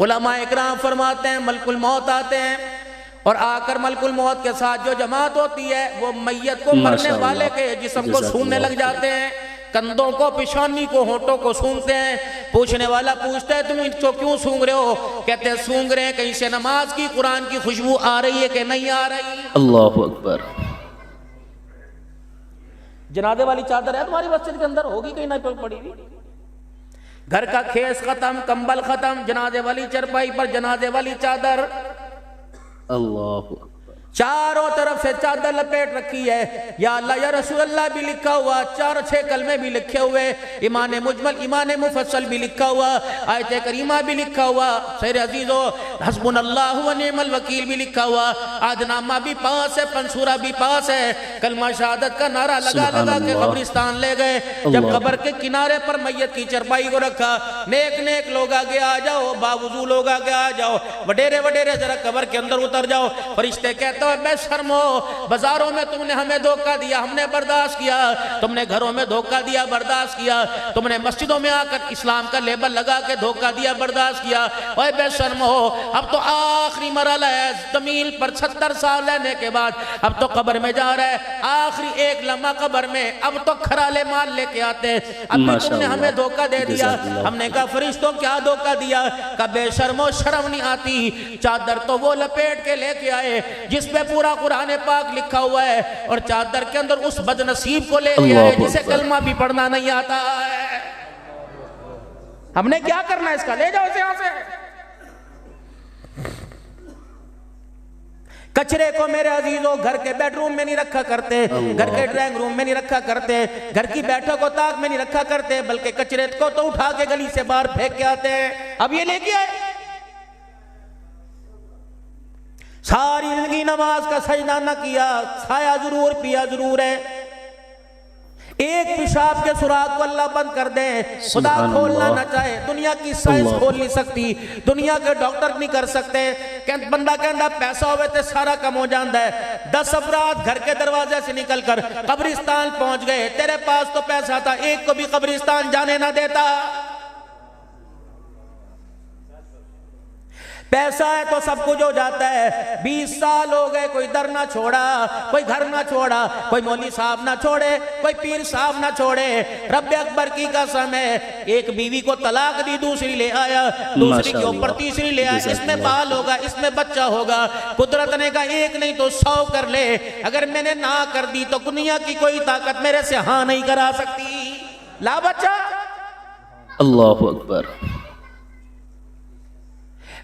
علماء اکرام فرماتے ہیں ملک الموت آتے ہیں اور آ کر ملک الموت کے ساتھ جو جماعت ہوتی ہے وہ میت کو مرنے والے کے جسم کو سونگنے لگ جاتے ہیں، کندھوں کو، پیشانی کو، ہونٹوں کو سونگتے ہیں۔ پوچھنے والا پوچھتا ہے تم ان کو کیوں سونگ رہے ہو؟ کہتے ہیں سونگ رہے ہیں کہیں سے نماز کی، قرآن کی خوشبو آ رہی ہے کہ نہیں آ رہی۔ اللہ اکبر۔ جنازے والی چادر ہے تمہاری مسجد کے اندر؟ ہوگی کہیں نہ پڑی ہوئی۔ گھر کا کھیس ختم، کمبل ختم، جنازے والی چرپائی پر جنازے والی چادر، اللہ اکبر۔ چاروں طرف سے چادر لپیٹ رکھی ہے، یا اللہ یا رسول اللہ بھی لکھا ہوا، 4-6 کلمے بھی لکھے ہوئے، ایمان مجمل ایمان مفصل بھی لکھا ہوا، آیت کریمہ بھی لکھا ہوا، سیر عزیزو حسبنا اللہ و نعم الوکیل بھی لکھا ہوا، عہدنامہ بھی پاس ہے، پنسورہ بھی پاس ہے، کلمہ شہادت کا نعرہ لگا لگا کے قبرستان لے گئے۔ جب قبر کے کنارے پر میت کی چرپائی کو رکھا، نیک نیک لوگ آگے آ جاؤ، باوضو لوگ آگے آ جاؤ، وڈیرے وڈیرے ذرا قبر کے اندر اتر جاؤ۔ فرشتے کہتے بے شرمو، بازاروں میں تم نے ہمیں دھوکہ دیا، ہم نے برداشت کیا، تم نے گھروں میں دھوکہ دیا، برداشت کیا، تم نے مسجدوں میں آ کر اسلام کا لیبل لگا کے دھوکہ دیا، برداشت کیا۔ اوے بے شرمو، اب تو آخری مرحلہ ہے، زمین پر 70 سال رہنے کے بعد اب تو قبر میں جا رہا ہے، آخری ایک لمحہ قبر میں، اب تو کھرالے مال لے کے آتے، اب بھی تم نے ہمیں دھوکہ دے دیا۔ ہم نے کہا فرشتوں کیا دھوکہ دیا؟ کہ بے شرمو، شرم نہیں آتی؟ چادر تو وہ لپیٹ کے لے کے آئے جس پہ پورا قرآن پاک لکھا ہوا ہے، اور چادر کے اندر اس بدنصیب کو لے لیا ہے جسے کلمہ بھی پڑھنا نہیں آتا ہے۔ ہم نے کیا کرنا ہے اس کا؟ لے جاؤ اسے یہاں سے۔ کچرے کو میرے عزیزوں گھر کے بیڈ روم میں نہیں رکھا کرتے، گھر کے ڈرائنگ روم میں نہیں رکھا کرتے، گھر کی بیٹھک و طاق میں نہیں رکھا کرتے، بلکہ کچرے کو تو اٹھا کے گلی سے باہر پھینک کے آتے ہیں۔ اب یہ لے کے آئے، ساری زندگی نماز کا سجدہ نہ کیا، کھایا ضرور پیا ضرور ہے، ایک پیشاب کے سراغ کو اللہ بند کر دیں، خدا کھولنا نہ چاہے، دنیا کی سائنس کھول نہیں سکتی، دنیا کے ڈاکٹر نہیں کر سکتے، بندہ کہندہ پیسہ ہوئے تے سارا کم ہو جاندہ ہے۔ 10 افراد گھر کے دروازے سے نکل کر قبرستان پہنچ گئے، تیرے پاس تو پیسہ تھا، ایک کو بھی قبرستان جانے نہ دیتا۔ پیسہ ہے تو سب کچھ ہو جاتا ہے۔ 20 سال ہو گئے، کوئی در نہ چھوڑا، کوئی گھر نہ چھوڑا، کوئی مولوی صاحب نہ چھوڑے، کوئی پیر صاحب نہ چھوڑے۔ رب اکبر کی قسم ہے، ایک بیوی کو طلاق دی، دوسری لے آیا، دوسری کے اوپر تیسری لے آیا، اس میں بال ہوگا، اس میں بچہ ہوگا۔ قدرت نے کہا ایک نہیں تو 100 کر لے، اگر میں نے نہ کر دی تو دنیا کی کوئی طاقت میرے سے ہاں نہیں کرا سکتی، لا بچہ۔ اللہ اکبر۔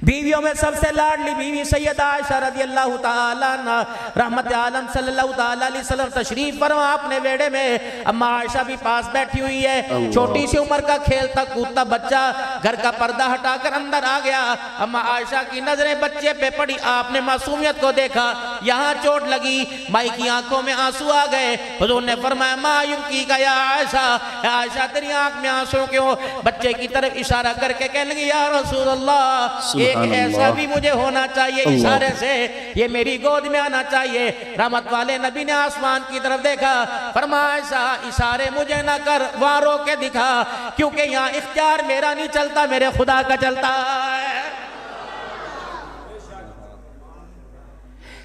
بیویوں میں سب سے لاڈلی بیوی سیدہ عائشہ رضی اللہ تعالیٰ عنہ، رحمت عالم صلی اللہ تعالیٰ علیہ وسلم تشریف فرما اپنے بیڑے میں، اما عائشہ بھی پاس بیٹھی ہوئی ہے، چھوٹی سی عمر کا کھیلتا کودتا بچہ گھر کا پردہ ہٹا کر اندر آ گیا۔ اما عائشہ کی نظریں بچے پہ پڑی، آپ نے معصومیت کو دیکھا، یہاں چوٹ لگی، مائی کی آنکھوں میں آنسو آ گئے۔ حضور نے فرمایا ما یبکی کا یا عائشہ، یا عائشہ تیری آنکھ میں آنسو کیوں؟ بچے کی طرف اشارہ کر کے کہنے لگی یا رسول اللہ، ایک ایسا بھی مجھے ہونا چاہیے، اشارے سے یہ میری گود میں آنا چاہیے۔ رحمت والے نبی نے آسمان کی طرف دیکھا، فرمایا ایسا اشارے مجھے نہ کر، وہاں رو کے دکھا، کیونکہ یہاں اختیار میرا نہیں چلتا، میرے خدا کا چلتا ہے۔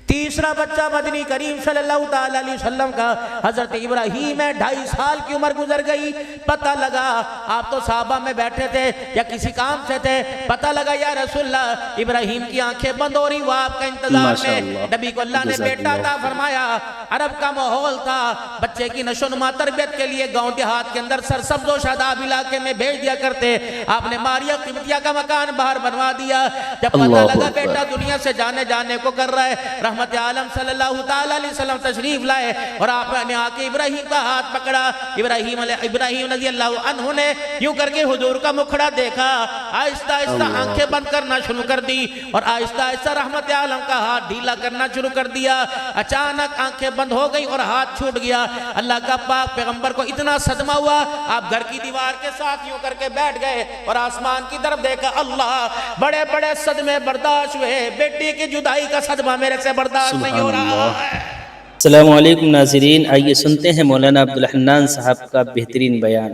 تیسرا بچہ مدنی کریم صلی اللہ تعالیٰ علیہ وسلم کا حضرت ابراہیم ہے، 2.5 سال کی عمر گزر گئی، پتہ لگا آپ تو صحابہ میں بیٹھے تھے یا کسی کام سے تھے، پتہ لگا یا رسول اللہ ابراہیم کی آنکھیں بند ہو رہی، وہ آپ کا انتظار میں، نبی کو اللہ نے بیٹا تھا فرمایا۔ عرب کا ماحول تھا، بچے کی نشو نما تربیت کے لیے گاؤں دیہات کے اندر سرسبز و شاداب علاقے میں بھیج دیا کرتے، آپ نے ماریا قبطیہ کا مکان باہر بنوا دیا۔ جب پتہ لگا بیٹا دنیا سے جانے کو کر رہا ہے، رحمت عالم صلی اللہ تعالیٰ علیہ وسلم تشریف لائے اور آپ نے آ کے ابراہیم کا ہاتھ پکڑا۔ ابراہیم رضی اللہ عنہ نے یوں کر کے حضور کا مکھڑا دیکھا، آہستہ آہستہ آنکھیں بند کرنا شروع کر دی اور آہستہ آہستہ رحمت عالم کا ہاتھ ڈھیلا کرنا شروع کر دیا۔ اچانک آنکھیں بند ہو گئی اور ہاتھ چھوٹ گیا۔ اللہ کا پاک پیغمبر کو اتنا صدمہ ہوا، آپ گھر کی دیوار کے ساتھ یوں کر کے بیٹھ گئے اور آسمان کی طرف دیکھا، اللہ بڑے بڑے صدمے برداشت ہوئے، بیٹی کی جدائی کا صدمہ میرے سے برداشت نہیں ہو رہا ہے۔ السلام علیکم ناظرین، آئیے سنتے ہیں مولانا عبدالحنان صاحب کا بہترین بیان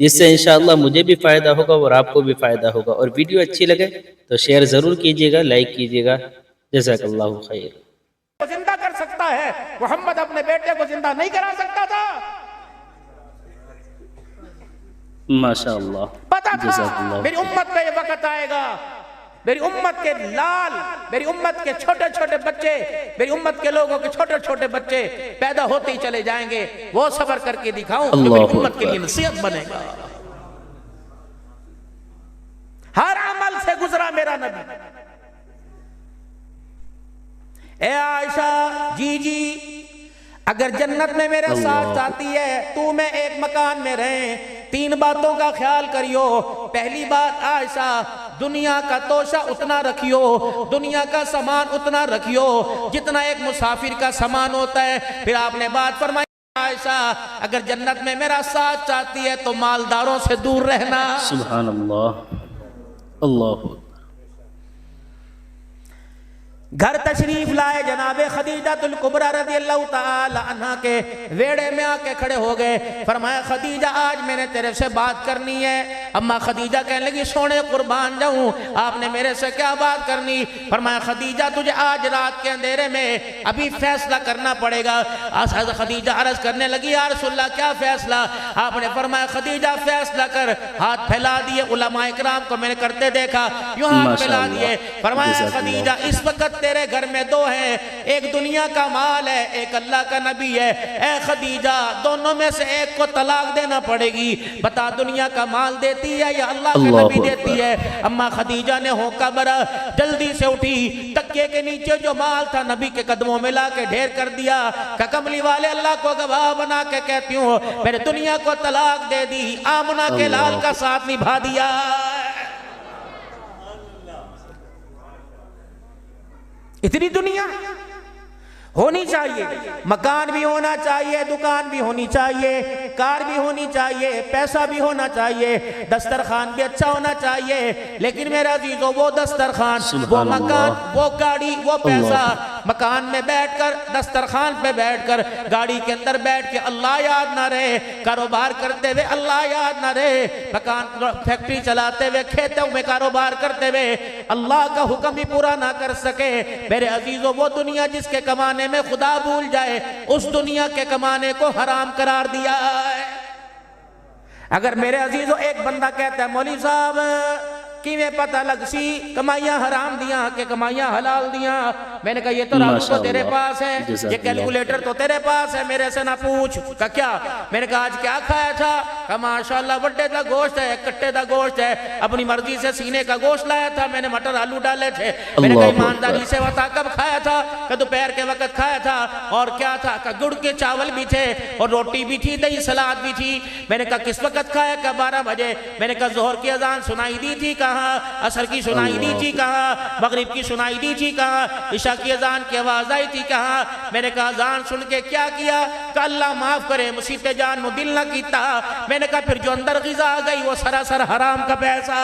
جس سے انشاءاللہ مجھے بھی فائدہ ہوگا اور آپ کو بھی فائدہ ہوگا. اور ویڈیو اچھی لگے تو شیئر ضرور کیجیے گا، لائک کیجیے گا. جزاک اللہ خیر. کو زندہ کر سکتا ہے، محمد اپنے بیٹے کو زندہ نہیں کرا سکتا تھا؟ ماشاء اللہ. پتا جزاک تھا اللہ. میری امت پہ یہ وقت آئے گا، میری امت کے لال، میری امت کے چھوٹے چھوٹے بچے، میری امت کے لوگوں کے چھوٹے چھوٹے بچے پیدا ہوتے ہی چلے جائیں گے. وہ صبر کر کے دکھاؤں جو میری اللہ امت کے لیے اکبر. نصیحت بنے گا. ہر عمل سے گزرا میرا نبی. اے عائشہ جی جی، اگر جنت میں میرے ساتھ جاتی ہے تو میں ایک مکان میں رہیں، 3 باتوں کا خیال کریو. پہلی بات عائشہ، دنیا کا توشہ اتنا رکھیو، دنیا کا سامان اتنا رکھیو جتنا ایک مسافر کا سامان ہوتا ہے. پھر آپ نے بات فرمائی عائشہ اگر جنت میں میرا ساتھ چاہتی ہے تو مالداروں سے دور رہنا. سبحان اللہ. اللہ اکبر. گھر تشریف لائے جناب خدیجہ الکبریٰ رضی اللہ تعالی عنہ کے ویڑے میں آ کے کھڑے ہو گئے. فرمایا خدیجہ آج میں نے تیرے سے بات کرنی ہے. اما خدیجہ کہنے لگی سونے قربان جاؤں، آپ نے میرے سے کیا بات کرنی؟ فرمایا خدیجہ تجھے آج رات کے اندھیرے میں ابھی فیصلہ کرنا پڑے گا. حضرت خدیجہ عرض کرنے لگی یا رسول اللہ کیا فیصلہ؟ آپ نے فرمایا خدیجہ فیصلہ کر. ہاتھ پھیلا دیے، علماء اکرام کو میں نے کرتے دیکھا، یوں ہاتھ پھیلا دیے. فرمایا خدیجہ اس وقت تیرے گھر میں 2 ہیں، ایک دنیا کا مال ہے، ایک اللہ کا نبی ہے. اے خدیجہ دونوں میں سے ایک کو طلاق دینا پڑے گی. بتا دنیا کا مال دیتی ہے یا اللہ کا نبی دیتی ہے؟ اما خدیجہ نے ہونکا بھرا، جلدی سے اٹھی، تکیے کے نیچے جو مال تھا نبی کے قدموں میں لا کے ڈھیر کر دیا. کہ کملی والے اللہ کو گواہ بنا کے کہتی ہوں میں نے دنیا کو طلاق دے دی، آمنہ کے لال کا ساتھ نبھا دیا. اتنی دنیا ہونی چاہیے، مکان بھی ہونا چاہیے، دکان بھی ہونی چاہیے، کار بھی ہونی چاہیے، پیسہ بھی ہونا چاہیے، دسترخوان بھی اچھا ہونا چاہیے. لیکن میرے عزیزو وہ دسترخوان، وہ مکان، وہ گاڑی، وہ پیسہ، مکان میں بیٹھ کر، دسترخوان پہ بیٹھ کر، گاڑی کے اندر بیٹھ کے اللہ یاد نہ رہے، کاروبار کرتے ہوئے اللہ یاد نہ رہے، مکان فیکٹری چلاتے ہوئے، کھیتوں میں کاروبار کرتے ہوئے اللہ کا حکم بھی پورا نہ کر سکے. میرے عزیزو وہ دنیا جس کے کمانے میں خدا بھول جائے، اس دنیا کے کمانے کو حرام قرار دیا ہے. اگر میرے عزیزو ایک بندہ کہتا ہے مولوی صاحب کی میں پتہ لگ سی کمائیاں حرام دیاں کہ کمائیاں حلال دیاں؟ میں نے کہا یہ تو رازو تو تیرے پاس ہے، یہ کیلکولیٹر تو تیرے پاس ہے، میرے سے نہ پوچھ. کہا کیا؟ میں نے کہا آج کیا کھایا تھا؟ کہا ماشاءاللہ وڈے دا گوشت ہے، کٹے دا گوشت ہے، اپنی مرضی سے سینے کا گوشت لایا تھا، میں نے مٹر آلو ڈالے تھے. میں نے کہا ایمانداری سے بتا کب کھایا تھا؟ کہ دوپہر کے وقت کھایا تھا. اور کیا تھا؟ کہ گڑ کے چاول بھی تھے اور روٹی بھی تھی، دہی سلاد بھی تھی. میں نے کہا کس وقت کھایا؟ کہ 12 بجے. میں نے کہا ظہر کی اذان سنائی دی تھی کہاں؟ عصر کی سنائی دی تھی کہاں؟ مغرب کی سنائی دی تھی کہاں؟ عشاء کی اذان کی آواز آئی تھی کہاں؟ میں نے کہا اذان سن کے کیا کیا؟ کہ اللہ معاف کرے مصیبت جان نو دل نہ کیتا. میں نے کہا پھر جو اندر غذا آ گئی وہ سراسر حرام کا پیسہ.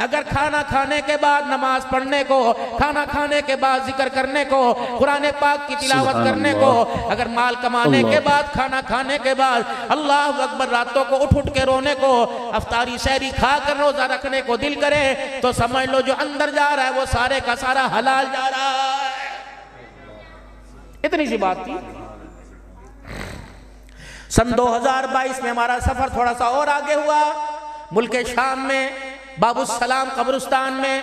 اگر کھانا کھانے کے بعد نماز پڑھنے کو، کھانا کھانے کے بعد ذکر کرنے کو، قرآن پاک کی تلاوت کرنے کو، اگر مال کمانے کے بعد، کھانا کھانے کے بعد اللہ اکبر راتوں کو اٹھ اٹھ کے رونے کو، افطاری سحری کھا کر روزہ رکھنے کو دل کرے تو سمجھ لو جو اندر جا رہا ہے وہ سارے کا سارا حلال جا رہا ہے. اتنی سی بات تھی. سن 2022 میں ہمارا سفر تھوڑا سا اور آگے ہوا. ملک شام میں باب السلام قبرستان میں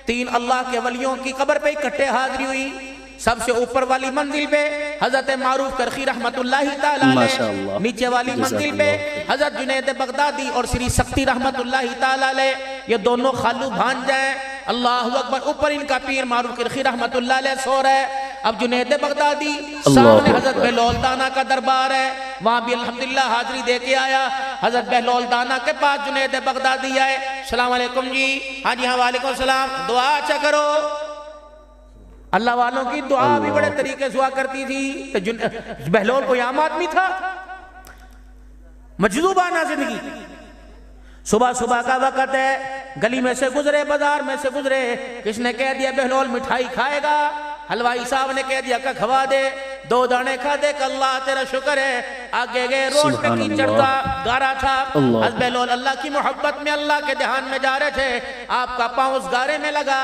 3 اللہ کے ولیوں کی قبر پہ اکٹھے حاضری ہوئی. سب سے اوپر والی منزل پہ حضرت معروف کرخی رحمت اللہ تعالیٰ علیہ، نیچے والی منزل پہ حضرت جنید بغدادی اور سری سختی رحمت اللہ تعالیٰ علیہ. یہ دونوں خالو بھانجے ہیں. اللہ اکبر. اوپر ان کا پیر معروف کرخی رحمت اللہ علیہ سو رہا ہے. اب جنید بغدادی سامنے حضرت بہلول دانا کا دربار ہے، وہاں بھی الحمدللہ حاضری دے کے آیا. حضرت بہلول دانا کے پاس جنید بغدادی آئے. السلام علیکم جی. ہاں جی ہاں وعلیکم السلام. دعا اچھا کرو. اللہ والوں کی دعا بھی بڑے طریقے سے ہوا کرتی تھی. بہلول کوئی عام آدمی تھا؟ مجذوبانہ زندگی. صبح صبح کا وقت ہے، گلی میں سے گزرے، بازار میں سے گزرے، کس نے کہہ دیا بہلول مٹھائی کھائے گا؟ حلوائی صاحب نے کہہ دیا کہ کھوا دے. دو دانے کھا دے کہ اللہ تیرا شکر ہے. آگے گئے روڈ پہ سبحان کیچڑ اللہ. تھا, گارا تھا. اللہ. حضرت بلال اللہ کی محبت میں اللہ کے دھیان میں جا رہے تھے, آپ کا پاؤں اس گارے میں لگا,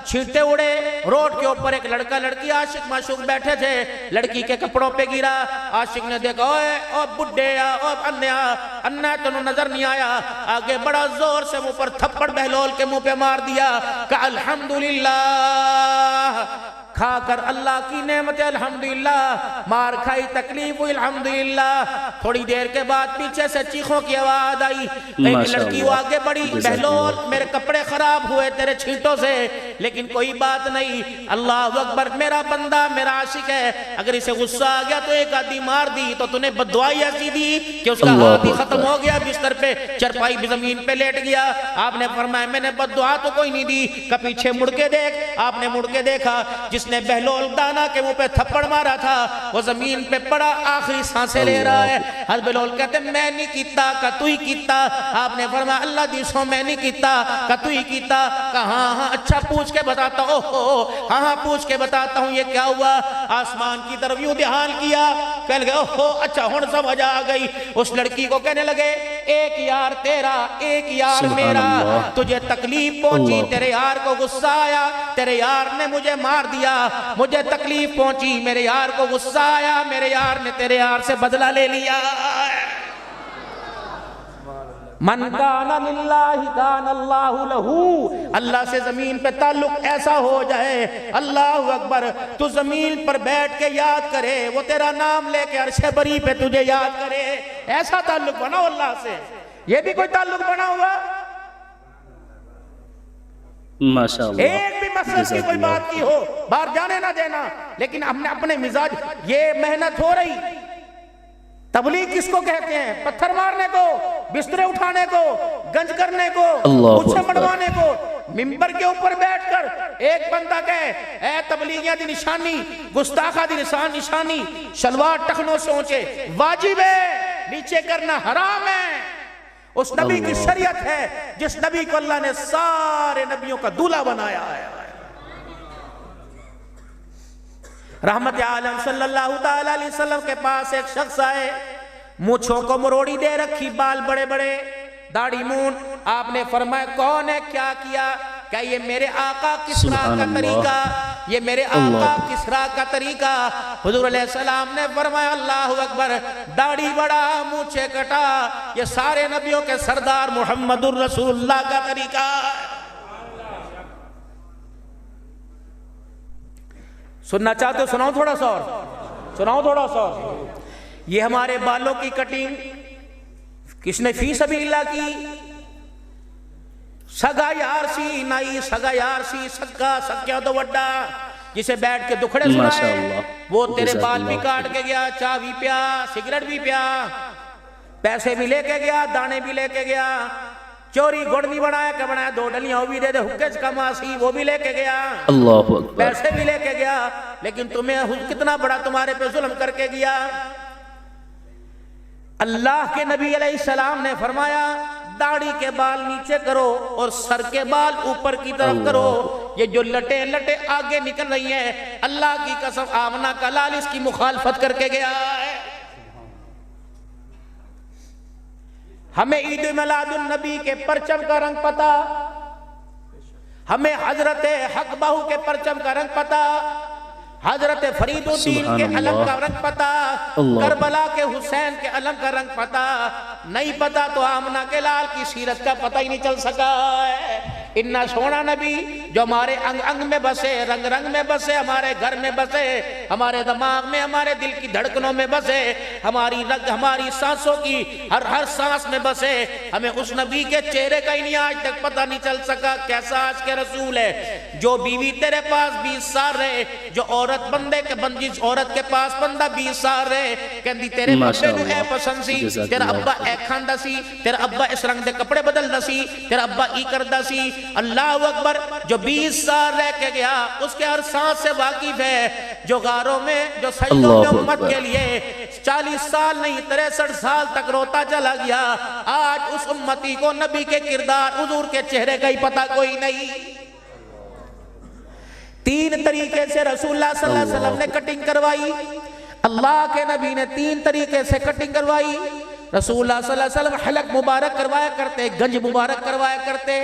چھینٹے اڑے. روڈ کے اوپر ایک لڑکا لڑکی عاشق معشوق بیٹھے تھے, لڑکی کے کپڑوں پہ گرا. عاشق نے دیکھا, اوے او بڈھے او انیا, انیا تو نظر نہیں آیا. آگے بڑا زور سے منہ پر تھپڑ بہلول کے منہ پہ مار دیا کہ الحمدللہ, کھا کر اللہ کی نعمت الحمدللہ, مار کھائی تکلیف ہوئی الحمدللہ. تھوڑی دیر کے بعد پیچھے سے چیخوں کی آواز آئی, ایک لڑکی وہ آگے بڑی, بہلول میرے کپڑے خراب ہوئے تیرے چھینٹوں سے, لیکن کوئی بات نہیں, اللہ اکبر, میرا بندہ میرا عاشق ہے, اگر اسے غصہ آ گیا تو ایک آدھی مار دی تو تُنے بددعائی ایسی دی کہ اس کا ہاتھ ہی ختم ہو گیا, بستر پہ چرپائی بھی زمین پہ لیٹ گیا. آپ نے فرمایا میں نے بددعا تو کوئی نہیں دی, کہ پیچھے مڑ کے دیکھ. آپ نے مڑ کے دیکھا, جس نے بہلول دانا کے منہ پہ تھپڑ مارا تھا وہ زمین پہ پڑا, آخری سانسیں لے رہا ہے. حضرت بلال کہتے ہیں میں نہیں کیتا, کہ تو ہی کیتا. آپ نے فرمایا اللہ دیسوں میں نہیں کیتا, کہ تو ہی کیتا. کہ ہاں ہاں اچھا پوچھ کے بتاتا ہوں, ہاں ہاں پوچھ کے بتاتا ہوں یہ کیا ہوا. آسمان کی طرف یوں دھیان کیا, کہنے لگے اوہو اچھا ہن سمجھ آ گئی. اس لڑکی کو کہنے لگے ایک یار تیرا ایک یار میرا, تجھے تکلیف پہنچی, تیرے یار کو غصہ آیا, تیرے یار نے مجھے مار دیا, مجھے تکلیف پہنچی, میرے یار کو غصہ آیا, میرے یار نے تیرے یار سے بدلہ لے لیا. من کان للہ کان اللہ لہو, اللہ سے زمین پہ تعلق ایسا ہو جائے, اللہ اکبر, تو زمین پر بیٹھ کے یاد کرے, وہ تیرا نام لے کے عرش بری پہ تجھے یاد کرے. ایسا تعلق بناؤ اللہ سے. یہ بھی کوئی تعلق بنا ہوا, ماشاءاللہ, ایک بھی مسجد کی کوئی بات کی ہو باہر جانے نہ دینا. لیکن ہم نے اپنے مزاج, یہ محنت ہو رہی. تبلیغ کس کو کہتے ہیں؟ پتھر مارنے کو, بسترے اٹھانے کو, گنج کرنے کو, مچھے مڑوانے کو. ممبر کے اوپر بیٹھ کر ایک بندہ کہے اے تبلیغیاں دی نشانی, گستاخہ دی نشانی, شلوار ٹخنوں سے اونچے, واجب ہے, نیچے کرنا حرام ہے. اس نبی کی شریعت ہے جس نبی کو اللہ نے سارے نبیوں کا دولہ بنایا ہے. رحمت عالم صلی اللہ تعالی علیہ وسلم کے پاس ایک شخص آئے, مونچھوں کو مروڑی دے رکھی, بال بڑے بڑے, داڑھی مون. آپ نے فرمایا کون ہے, کیا کیا؟ کہ یہ میرے آقا کسرا کا طریقہ, یہ میرے آقا کسرا کا طریقہ. حضور علیہ السلام نے فرمایا اللہ اکبر, داڑھی بڑا مونچھے کٹا, یہ سارے نبیوں کے سردار محمد الرسول اللہ کا طریقہ. سننا چاہتے ہو سناؤں تھوڑا سا اور, سناؤں تھوڑا سا اور. یہ ہمارے بالوں کی کٹنگ کس نے فی سبیل اللہ کی؟ سگا یار سی نائی, سگا یار سی سگا سکیا تو وڈا, جسے بیٹھ کے دکھڑے سنائے, وہ تیرے بال بھی کاٹ کے گیا, چاہ بھی پیا, سگریٹ بھی پیا, پیسے بھی لے کے گیا, دانے بھی لے کے گیا, چوری گڑ بھی بنایا کہ بنایا, 2 ڈلیاں وہ بھی دے دے, حکج کا ماسی وہ بھی لے کے گیا, اللہ اکبر, پیسے بھی لے کے گیا. لیکن تمہیں کتنا بڑا تمہارے پہ ظلم کر کے گیا. اللہ کے نبی علیہ السلام نے فرمایا داڑھی کے بال نیچے کرو اور سر کے بال اوپر کی طرف کرو. یہ جو لٹے لٹے آگے نکل رہی ہیں, اللہ کی قسم آمنہ کا لال اس کی مخالفت کر کے گیا ہے. ہمیں عید میلاد النبی کے پرچم کا رنگ پتا, ہمیں حضرت حق بہو کے پرچم کا رنگ پتا, حضرت فرید الدین کے علم کا رنگ پتا, کربلا کے حسین کے علم کا رنگ پتا نہیں پتا تو آمنہ کے لال کی سیرت کا پتہ ہی نہیں چل سکا ہے. اتنا سونا نبی جو ہمارے انگ انگ میں بسے, رنگ رنگ میں بسے, ہمارے گھر میں بسے, ہمارے دماغ میں, ہمارے دل کی دھڑکنوں میں بسے, ہماری رگ ہماری سانسوں کی ہر سانس میں بسے, ہمیں اس نبی کے چہرے کا ہی نہیں آج تک پتہ نہیں چل سکا کیسا آج کے رسول ہے. جو بیوی تیرے پاس 20 سال رہے, جو عورت بندے کے جس عورت کے پاس بندہ 20 سال رہے, کہندی تیرے بندے نو اے پسند سی, تیرا ابا اے کھاندا سی, تیرا ابا اس رنگ دے کپڑے بدلدا سی, تیرا ابا ای کردا سی. اللہ اکبر, جو 20 سال رہ کے گیا اس کے ہر سانس سے واقف ہے. جو غاروں میں, جو سجدوں میں امت کے لیے 40 سال نہیں 63 سال تک روتا چلا گیا, آج اس امتی کو نبی کے کردار, حضور کے چہرے کا ہی پتہ کوئی نہیں. 3 طریقے سے رسول اللہ صلی اللہ علیہ وسلم نے کٹنگ کروائی. اللہ کے نبی نے 3 طریقے سے کٹنگ کروائی. رسول اللہ صلی اللہ علیہ وسلم حلق مبارک کروایا کرتے, گنج مبارک کروایا کرتے.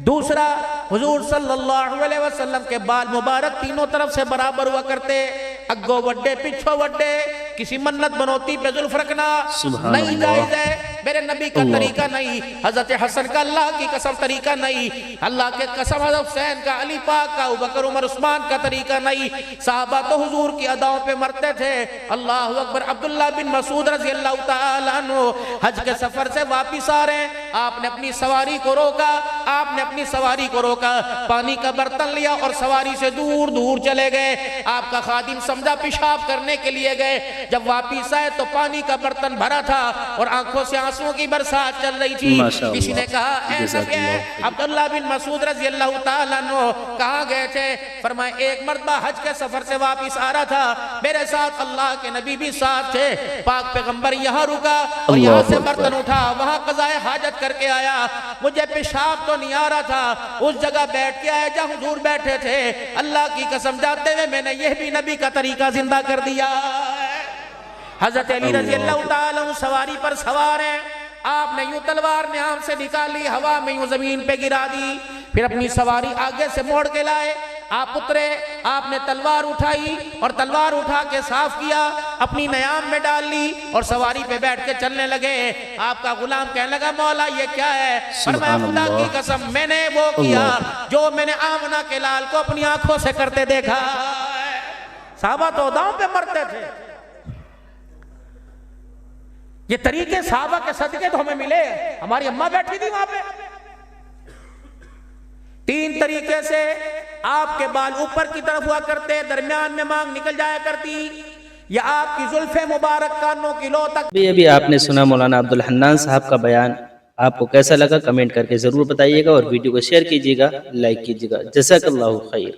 دوسرا, حضور صلی اللہ علیہ وسلم کے بال مبارک تینوں طرف سے برابر ہوا کرتے, اگو وڈے پچھو وڈے, کسی منت بنوتی پہ زلف رکھنا نہیں جائز ہے, میرے نبی کا طریقہ نہیں. حضرت حسن کا اللہ کی قسم طریقہ نہیں, اللہ کے قسم حضرت حسین کا, علی پاک کا, ابوبکر عمر عثمان کا طریقہ نہیں. صحابہ تو حضور کی اداؤں پہ مرتے تھے. اللہ اکبر. عبداللہ بن مسعود رضی اللہ تعالیٰ عنہ حج کے سفر سے واپس آ رہے ہیں, آپ نے اپنی سواری کو روکا, آپ نے اپنی سواری کو روکا, پانی کا برتن لیا اور سواری سے دور دور چلے گئے. آپ کا خادم سمجھا پیشاب کرنے کے لیے گئے, جب واپس آئے تو پانی کا برتن بھرا تھا اور آنکھوں سے آنسوں کی برسات چل رہی تھی. کسی نے کہا اے نبی, عبداللہ بن مسعود رضی اللہ تعالیٰ عنہ کہاں گئے تھے؟ فرمائے ایک مرتبہ حج کے سفر سے واپس آ رہا تھا, میرے ساتھ اللہ کے نبی بھی ساتھ تھے, پاک پیغمبر یہاں رکا اور یہاں سے برتن اٹھا, وہاں قضائے حاجت کر کے آیا, مجھے پیشاب تو نہیں آ رہا تھا, اس جگہ بیٹھ کے آئے جہاں حضور بیٹھے تھے. اللہ کی قسم جاتے ہوئے میں نے یہ بھی نبی کا طریقہ زندہ کر دیا. حضرت علی رضی اللہ تعالیٰ عنہ سواری پر سوار ہیں, آپ نے یوں تلوار نیام سے نکالی, ہوا میں یوں زمین پہ گرا دی, پھر اپنی سواری آگے سے موڑ کے لائے, آپ اترے, آپ نے تلوار اٹھائی اور تلوار اٹھا کے صاف کیا, اپنی نیام میں ڈال لی اور سواری پہ بیٹھ کے چلنے لگے. آپ کا غلام کہنے لگا مولا یہ کیا ہے؟ فرمایا خدا کی قسم میں نے وہ کیا جو میں نے آمنہ کے لال کو اپنی آنکھوں سے کرتے دیکھا. صحابہ تو اداؤں پہ مرتے تھے. یہ طریقے صحابہ کے صدقے تو ہمیں ملے, ہماری اماں بیٹھی تھی وہاں پہ. 3 طریقے سے آپ کے بال اوپر کی طرف ہوا کرتے, درمیان میں مانگ نکل جایا کرتی, یا آپ کی زلفیں مبارک کانوں کی لو تک. ابھی آپ نے سنا مولانا عبدالحنان صاحب کا بیان, آپ کو کیسا لگا کمنٹ کر کے ضرور بتائیے گا, اور ویڈیو کو شیئر کیجیے گا, لائک کیجیے گا. جزاک اللہ خیر.